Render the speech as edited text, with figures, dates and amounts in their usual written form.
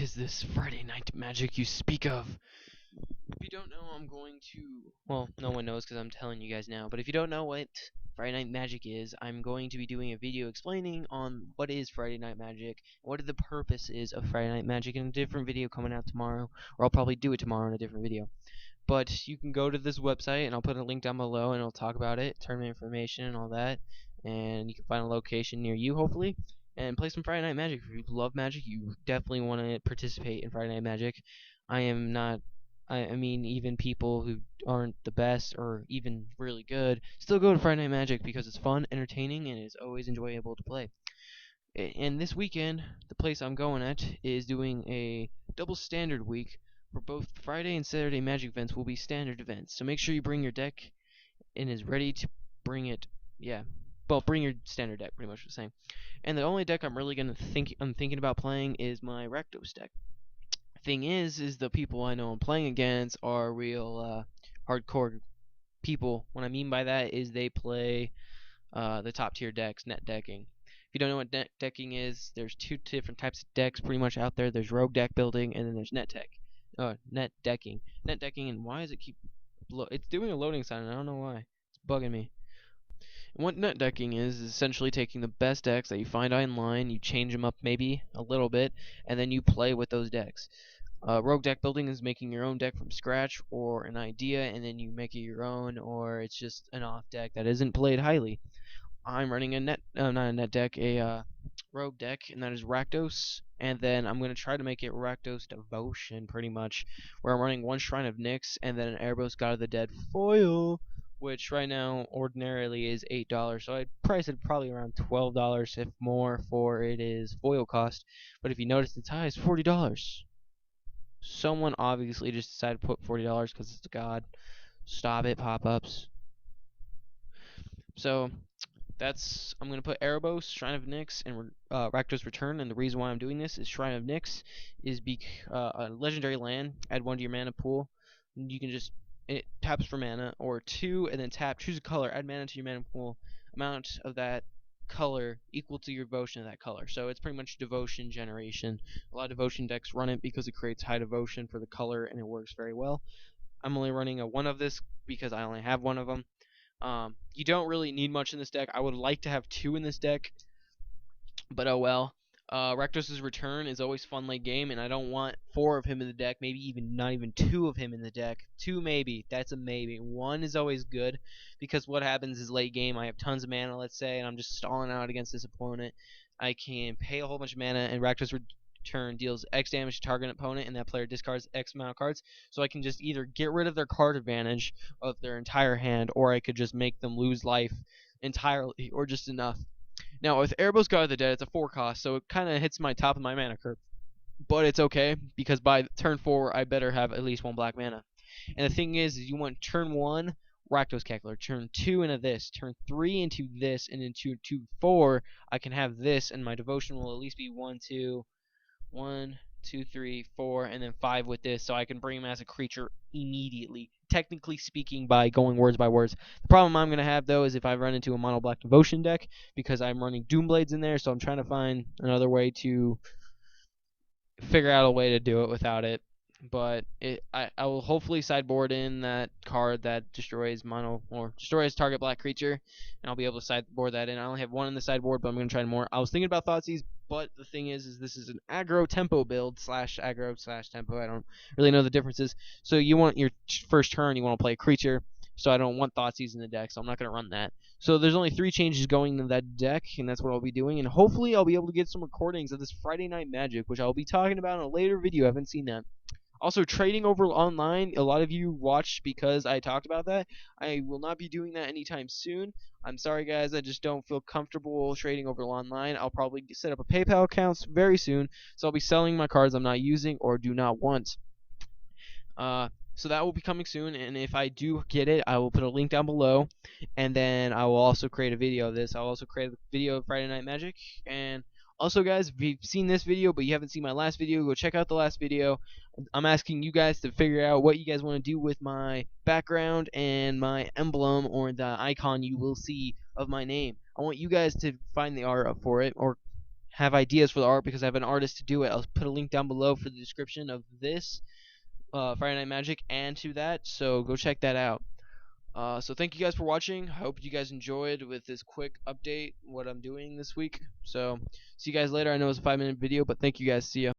is this Friday night magic you speak of? If you don't know, I'm going to. Well, no one knows because I'm telling you guys now. But if you don't know what Friday night magic is, I'm going to be doing a video explaining on what is Friday night magic, what the purpose is of Friday night magic in a different video coming out tomorrow, or I'll probably do it tomorrow in a different video. But you can go to this website, and I'll put a link down below, and it'll talk about it, tournament information, and all that. And you can find a location near you, hopefully, and play some Friday Night Magic. If you love Magic, you definitely want to participate in Friday Night Magic. I am not. I mean, even people who aren't the best or even really good still go to Friday Night Magic because it's fun, entertaining, and it's always enjoyable to play. And this weekend, the place I'm going at is doing a double standard week for both Friday and Saturday Magic events will be standard events. So make sure you bring your deck and is ready to bring it. Yeah, well, bring your standard deck, pretty much the same. And the only deck I'm really I'm thinking about playing is my Rakdos deck. Thing is the people I know I'm playing against are real hardcore people. What I mean by that is they play the top tier decks, net decking. If you don't know what net decking is, there's two different types of decks pretty much out there. There's rogue deck building, and then there's net decking. Net decking, and why does it keep? It's doing a loading sign, and I don't know why. It's bugging me. And what net decking is essentially taking the best decks that you find online, you change them up maybe a little bit, and then you play with those decks. Rogue deck building is making your own deck from scratch or an idea, and then you make it your own, or it's just an off deck that isn't played highly. I'm running a not a net deck, a rogue deck, and that is Rakdos. And then I'm going to try to make it Rakdos Devotion, pretty much, where I'm running one Shrine of Nyx and then an Erebos God of the Dead foil, which right now ordinarily is $8. So I'd price it probably around $12, if more, for it is foil cost. But if you notice, it's high, it's $40. Someone obviously just decided to put $40 because it's a god. Stop it, pop-ups. So I'm going to put Erebos, Shrine of Nyx, and Rakdos Return. And the reason why I'm doing this is Shrine of Nyx is a legendary land. Add one to your mana pool. You can just it taps for mana, or two, and then tap. Choose a color. Add mana to your mana pool. Amount of that color equal to your devotion of that color. So it's pretty much devotion generation. A lot of devotion decks run it because it creates high devotion for the color, and it works very well. I'm only running a one of this because I only have one of them. You don't really need much in this deck. I would like to have two in this deck, but oh well. Rakdos' Return is always fun late game, and I don't want four of him in the deck, maybe even not even two of him in the deck. Two maybe, that's a maybe. One is always good, because what happens is late game, I have tons of mana, let's say, and I'm just stalling out against this opponent. I can pay a whole bunch of mana, and Rakdos Return deals X damage to target opponent, and that player discards X amount of cards, so I can just either get rid of their card advantage of their entire hand, or I could just make them lose life entirely, or just enough. Now, with Erebos God of the Dead, it's a 4 cost, so it kind of hits my top of my mana curve. But it's okay, because by turn 4, I better have at least one black mana. And the thing is you want turn 1, Rakdos Cackler, turn 2 into this, turn 3 into this, and into 4, I can have this, and my devotion will at least be 1, 2, 3, 4, and then 5 with this, so I can bring him as a creature immediately, technically speaking, by going words by words. The problem I'm going to have, though, is if I run into a mono black devotion deck, because I'm running Doomblades in there, so I'm trying to find another way to figure out a way to do it without it. But I will hopefully sideboard in that card that destroys destroys target black creature, and I'll be able to sideboard that in. I only have one in the sideboard, but I'm going to try more. I was thinking about Thoughtseize, but the thing is this is an aggro tempo build, /aggro/tempo. I don't really know the differences. So you want your first turn, you want to play a creature, so I don't want Thoughtseize in the deck, so I'm not going to run that. So there's only 3 changes going in that deck, and that's what I'll be doing. And hopefully I'll be able to get some recordings of this Friday Night Magic, which I'll be talking about in a later video. I haven't seen that. Also, trading over online, a lot of you watched because I talked about that. I will not be doing that anytime soon. I'm sorry, guys. I just don't feel comfortable trading over online. I'll probably set up a PayPal account very soon, so I'll be selling my cards I'm not using or do not want. So that will be coming soon, and if I do get it, I will put a link down below, and then I will also create a video of this. I'll also create a video of Friday Night Magic, and also, guys, if you've seen this video but you haven't seen my last video, go check out the last video. I'm asking you guys to figure out what you guys want to do with my background and my emblem, or the icon you will see of my name. I want you guys to find the art up for it, or have ideas for the art because I have an artist to do it. I'll put a link down below for the description of this Friday Night Magic and to that, so go check that out. So thank you guys for watching. I hope you guys enjoyed with this quick update what I'm doing this week. So see you guys later. I know it's a 5-minute video, but thank you guys. See ya.